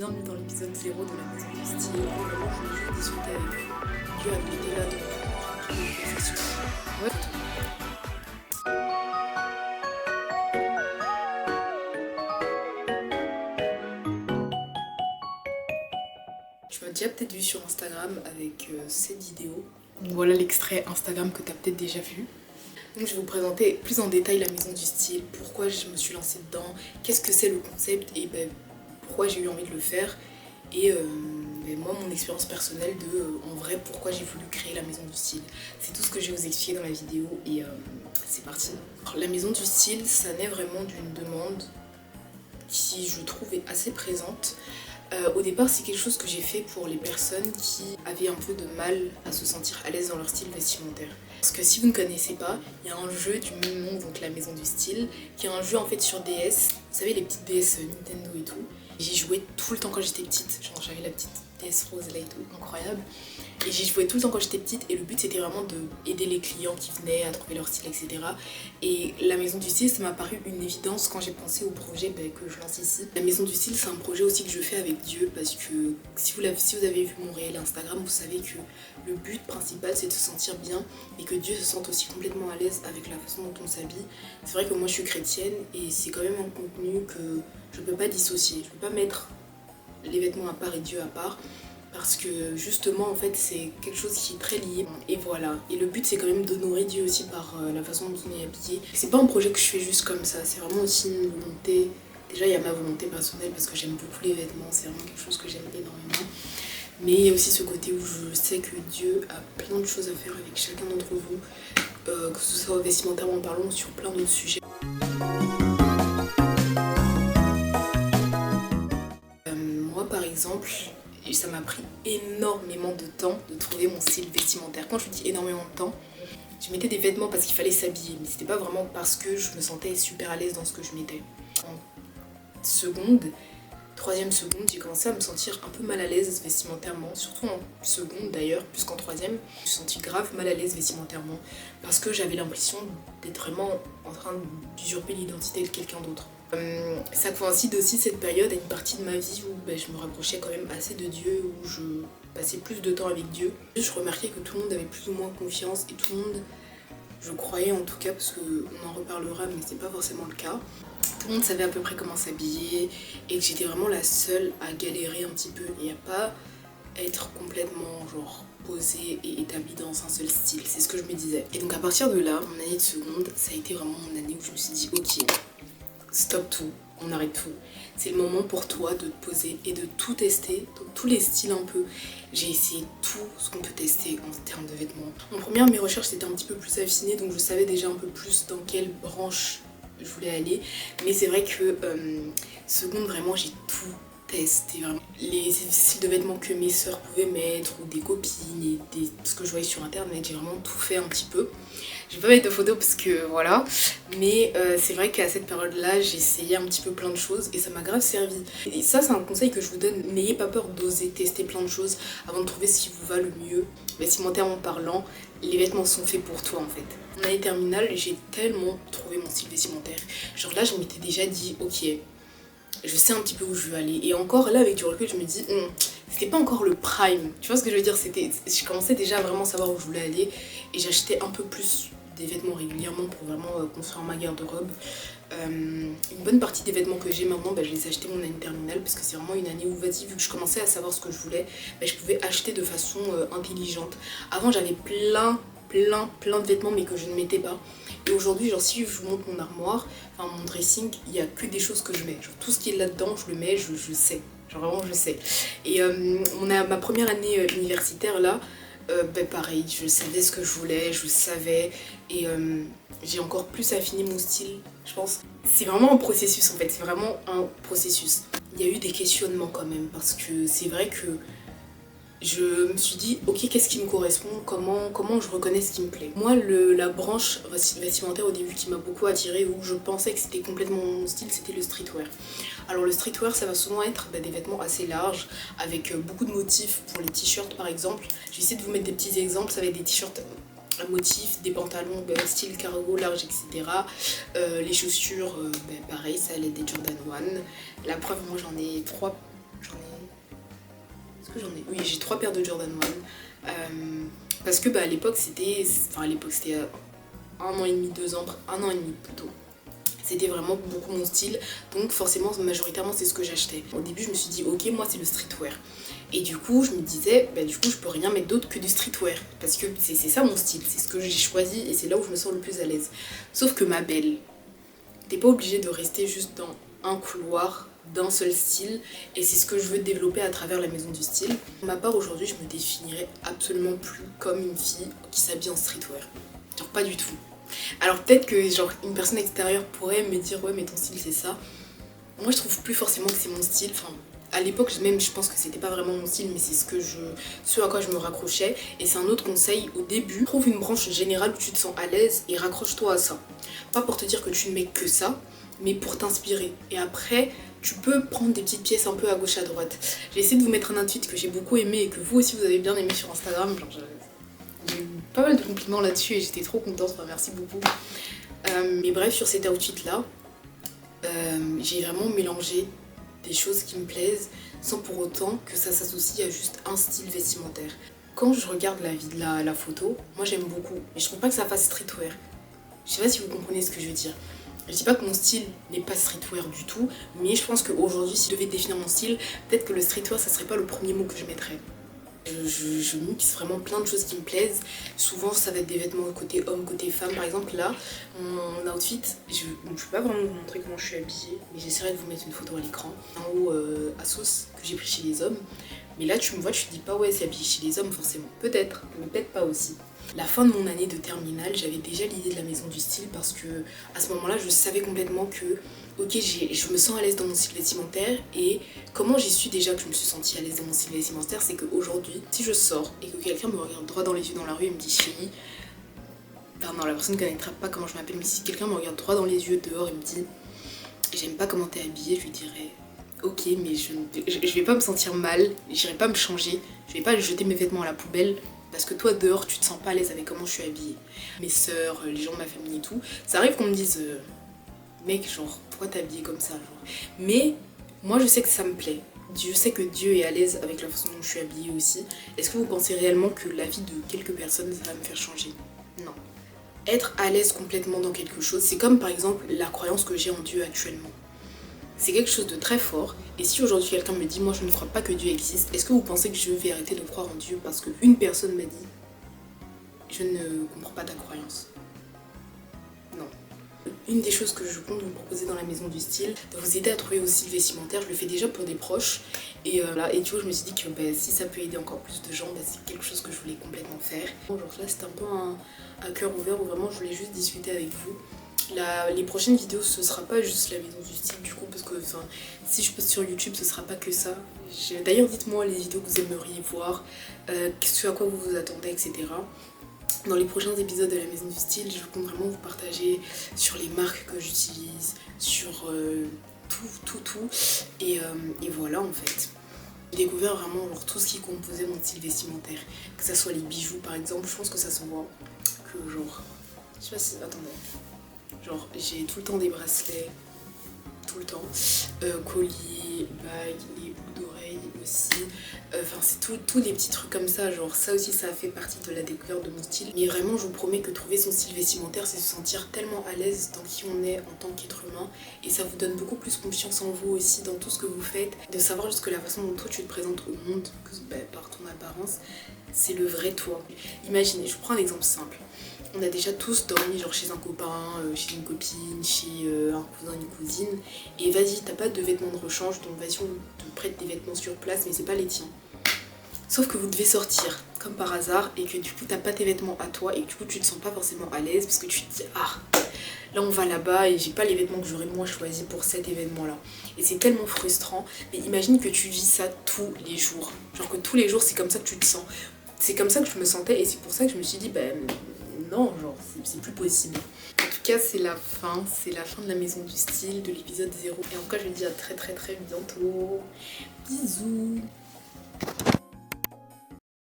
Bienvenue dans l'épisode 0 de la Maison du Style. Vraiment, je voulais juste discuter avec vous. Dieu a été là dans toute conversation. Ouais. Tu m'as déjà peut-être vu sur Instagram avec cette vidéo. Donc voilà l'extrait Instagram que tu as peut-être déjà vu. Donc je vais vous présenter plus en détail la Maison du Style, pourquoi je me suis lancée dedans, qu'est-ce que c'est le concept et pourquoi j'ai eu envie de le faire. Et moi, mon expérience personnelle de, en vrai, pourquoi j'ai voulu créer la Maison du Style. C'est tout ce que je vais vous expliquer dans la vidéo et c'est parti. Alors, la Maison du Style, ça naît vraiment d'une demande qui, je trouve, est assez présente. Au départ, c'est quelque chose que j'ai fait pour les personnes qui avaient un peu de mal à se sentir à l'aise dans leur style vestimentaire. Parce que si vous ne connaissez pas, il y a un jeu du même nom, donc la Maison du Style, qui est un jeu en fait sur DS. Vous savez, les petites DS Nintendo et tout. J'y jouais tout le temps quand j'étais petite, genre j'avais la petite DS rose là et tout, incroyable. Et j'y jouais tout le temps quand j'étais petite et le but c'était vraiment d'aider les clients qui venaient à trouver leur style, etc. Et la Maison du Style, ça m'a paru une évidence quand j'ai pensé au projet que je lance ici. La Maison du Style, c'est un projet aussi que je fais avec Dieu parce que si vous avez vu mon réel Instagram, vous savez que le but principal c'est de se sentir bien et que Dieu se sente aussi complètement à l'aise avec la façon dont on s'habille. C'est vrai que moi je suis chrétienne et c'est quand même un contenu que je peux pas dissocier, je peux pas mettre les vêtements à part et Dieu à part parce que justement en fait c'est quelque chose qui est très lié et voilà. Et le but c'est quand même d'honorer Dieu aussi par la façon dont on est habillé. C'est pas un projet que je fais juste comme ça, c'est vraiment aussi une volonté. Déjà il y a ma volonté personnelle parce que j'aime beaucoup les vêtements, c'est vraiment quelque chose que j'aime énormément. Mais il y a aussi ce côté où je sais que Dieu a plein de choses à faire avec chacun d'entre vous, que ce soit vestimentairement parlant ou sur plein d'autres sujets. Moi par exemple, ça m'a pris énormément de temps de trouver mon style vestimentaire. Quand je dis énormément de temps, je mettais des vêtements parce qu'il fallait s'habiller, mais c'était pas vraiment parce que je me sentais super à l'aise dans ce que je mettais. En seconde, troisième seconde, j'ai commencé à me sentir un peu mal à l'aise vestimentairement, surtout en seconde d'ailleurs, plus qu'en troisième. Je me suis sentie grave mal à l'aise vestimentairement parce que j'avais l'impression d'être vraiment en train d'usurper l'identité de quelqu'un d'autre. Ça coïncide aussi cette période à une partie de ma vie où je me rapprochais quand même assez de Dieu, où je passais plus de temps avec Dieu. Je remarquais que tout le monde avait plus ou moins confiance et tout le monde, je croyais en tout cas, parce qu'on en reparlera mais c'est pas forcément le cas. Tout le monde savait à peu près comment s'habiller et que j'étais vraiment la seule à galérer un petit peu et à pas être complètement genre posée et établie dans un seul style, c'est ce que je me disais. Et donc à partir de là, mon année de seconde, ça a été vraiment mon année où je me suis dit ok, stop tout, on arrête tout. C'est le moment pour toi de te poser et de tout tester, donc tous les styles un peu. J'ai essayé tout ce qu'on peut tester en termes de vêtements. En première, mes recherches étaient un petit peu plus affinées, donc je savais déjà un peu plus dans quelle branche je voulais aller. Mais c'est vrai que seconde, vraiment, j'ai tout testé. Vraiment. Les styles de vêtements que mes sœurs pouvaient mettre, ou des copines, et ce que je voyais sur internet, j'ai vraiment tout fait un petit peu. Je vais pas mettre de photos parce que voilà, mais c'est vrai qu'à cette période-là, j'ai essayé un petit peu plein de choses et ça m'a grave servi. Et ça, c'est un conseil que je vous donne, n'ayez pas peur d'oser tester plein de choses avant de trouver ce qui vous va le mieux. Vestimentairement parlant, les vêtements sont faits pour toi en fait. En année terminale, j'ai tellement trouvé mon style vestimentaire. Genre là, je m'étais déjà dit, ok, je sais un petit peu où je veux aller. Et encore là, avec du recul, je me dis, c'était pas encore le prime. Tu vois ce que je veux dire? Je commençais déjà à vraiment savoir où je voulais aller et j'achetais un peu plus des vêtements régulièrement pour vraiment construire ma garde-robe. Une bonne partie des vêtements que j'ai maintenant, je les ai achetés mon année terminale parce que c'est vraiment une année où, vas-y, vu que je commençais à savoir ce que je voulais, je pouvais acheter de façon intelligente. Avant, j'avais plein de vêtements mais que je ne mettais pas. Et aujourd'hui, genre si je vous montre mon armoire, enfin mon dressing, il n'y a que des choses que je mets. Genre tout ce qui est là-dedans, je le mets, je sais. Genre vraiment, je sais. Et ma première année universitaire là, pareil, je savais ce que je voulais, je savais et j'ai encore plus affiné mon style, je pense. C'est vraiment un processus en fait, c'est vraiment un processus. Il y a eu des questionnements quand même parce que c'est vrai que je me suis dit, ok, qu'est-ce qui me correspond, comment je reconnais ce qui me plaît. Moi, la branche vestimentaire au début qui m'a beaucoup attirée, où je pensais que c'était complètement mon style, c'était le streetwear. Alors le streetwear, ça va souvent être des vêtements assez larges, avec beaucoup de motifs pour les t-shirts par exemple. Je vais essayer de vous mettre des petits exemples, ça va être des t-shirts à motifs, des pantalons style cargo large, etc. Les chaussures, pareil, ça allait être des Jordan 1. La preuve, moi j'en ai 3 Est-ce que j'en ai? Oui, j'ai 3 paires de Jordan 1. Parce que à l'époque c'était... Enfin à l'époque c'était 1 an et demi, 2 ans, 1 an et demi plutôt. C'était vraiment beaucoup mon style, donc forcément majoritairement c'est ce que j'achetais. Au début je me suis dit ok, moi c'est le streetwear. Et du coup je me disais, du coup je peux rien mettre d'autre que du streetwear. Parce que c'est ça mon style, c'est ce que j'ai choisi et c'est là où je me sens le plus à l'aise. Sauf que ma belle, t'es pas obligée de rester juste dans un couloir d'un seul style et c'est ce que je veux développer à travers la maison du style. Pour ma part aujourd'hui je me définirais absolument plus comme une fille qui s'habille en streetwear. Genre pas du tout. Alors peut-être que genre une personne extérieure pourrait me dire ouais mais ton style c'est ça. Moi je trouve plus forcément que c'est mon style. Enfin à l'époque même je pense que c'était pas vraiment mon style mais c'est ce à quoi je me raccrochais. Et c'est un autre conseil au début. Trouve une branche générale où tu te sens à l'aise et raccroche-toi à ça. Pas pour te dire que tu ne mets que ça mais pour t'inspirer. Et après tu peux prendre des petites pièces un peu à gauche à droite. J'ai essayé de vous mettre un tweet que j'ai beaucoup aimé et que vous aussi vous avez bien aimé sur Instagram. Genre j'ai eu pas mal de compliments là-dessus et j'étais trop contente, enfin merci beaucoup. Mais bref, sur cet outfit là, j'ai vraiment mélangé des choses qui me plaisent sans pour autant que ça s'associe à juste un style vestimentaire. Quand je regarde la photo, moi j'aime beaucoup, mais je trouve pas que ça fasse streetwear. Je sais pas si vous comprenez ce que je veux dire. Je dis pas que mon style n'est pas streetwear du tout, mais je pense qu'aujourd'hui, si je devais définir mon style, peut-être que le streetwear ça serait pas le premier mot que je mettrais. Je mixe vraiment plein de choses qui me plaisent. Souvent ça va être des vêtements côté homme, côté femme. Par exemple là, mon outfit, je ne peux pas vraiment vous montrer comment je suis habillée, mais j'essaierai de vous mettre une photo à l'écran. En haut à sauce que j'ai pris chez les hommes. Mais là tu me vois, tu te dis pas ouais c'est habillé chez les hommes forcément. Peut-être, mais peut-être pas aussi. La fin de mon année de terminale, j'avais déjà l'idée de la maison du style parce que à ce moment-là, je savais complètement que ok, je me sens à l'aise dans mon style vestimentaire. Et comment j'ai su déjà que je me suis sentie à l'aise dans mon style vestimentaire, c'est qu'aujourd'hui, si je sors et que quelqu'un me regarde droit dans les yeux dans la rue et me dit chérie, pardon, la personne ne connaîtra pas comment je m'appelle, mais si quelqu'un me regarde droit dans les yeux dehors et me dit j'aime pas comment t'es habillée, je lui dirais ok, mais je vais pas me sentir mal, j'irai pas me changer, je vais pas jeter mes vêtements à la poubelle. Parce que toi dehors tu te sens pas à l'aise avec comment je suis habillée. Mes sœurs, les gens de ma famille et tout, ça arrive qu'on me dise mec genre pourquoi t'es habillée comme ça genre. Mais moi je sais que ça me plaît. Je sais que Dieu est à l'aise avec la façon dont je suis habillée aussi. Est-ce que vous pensez réellement que la vie de quelques personnes ça va me faire changer? Non. Être à l'aise complètement dans quelque chose, c'est comme par exemple la croyance que j'ai en Dieu actuellement. C'est quelque chose de très fort, et si aujourd'hui quelqu'un me dit moi je ne crois pas que Dieu existe, est-ce que vous pensez que je vais arrêter de croire en Dieu parce qu'une personne m'a dit je ne comprends pas ta croyance? Non. Une des choses que je compte vous proposer dans la maison du style, de vous aider à trouver vos styles vestimentaires, je le fais déjà pour des proches, et et tu vois je me suis dit que si ça peut aider encore plus de gens, c'est quelque chose que je voulais complètement faire. Genre là c'était un peu un cœur ouvert où vraiment je voulais juste discuter avec vous. Les prochaines vidéos ce sera pas juste la maison du style du coup parce que si je poste sur YouTube ce sera pas que ça. D'ailleurs dites-moi les vidéos que vous aimeriez voir, ce à quoi vous vous attendez, etc. Dans les prochains épisodes de la maison du style je compte vraiment vous partager sur les marques que j'utilise, sur tout et voilà en fait. J'ai découvert vraiment genre, tout ce qui composait mon style vestimentaire, que ça soit les bijoux par exemple, je pense que ça se voit que genre, je sais pas si, attendez. Genre j'ai tout le temps des bracelets, tout le temps, colliers, bagues, les boucles d'oreilles aussi, enfin c'est tous les petits trucs comme ça, genre ça aussi ça a fait partie de la découverte de mon style. Mais vraiment je vous promets que trouver son style vestimentaire c'est se sentir tellement à l'aise dans qui on est en tant qu'être humain et ça vous donne beaucoup plus confiance en vous aussi dans tout ce que vous faites, de savoir juste que la façon dont toi tu te présentes au monde, par ton apparence, c'est le vrai toi. Imaginez, je vous prends un exemple simple. On a déjà tous dormi genre chez un copain, chez une copine, chez un cousin, une cousine. Et vas-y, t'as pas de vêtements de rechange, donc vas-y on te prête des vêtements sur place, mais c'est pas les tiens. Sauf que vous devez sortir, comme par hasard, et que du coup t'as pas tes vêtements à toi, et que du coup tu te sens pas forcément à l'aise, parce que tu te dis ah, là on va là-bas et j'ai pas les vêtements que j'aurais moi choisi pour cet événement-là. Et c'est tellement frustrant, mais imagine que tu vis ça tous les jours. Genre que tous les jours c'est comme ça que tu te sens. C'est comme ça que je me sentais, et c'est pour ça que je me suis dit non, genre c'est plus possible. En tout cas c'est la fin de la maison du style, de l'épisode 0. Et en tout cas je vous dis à très bientôt. Bisous.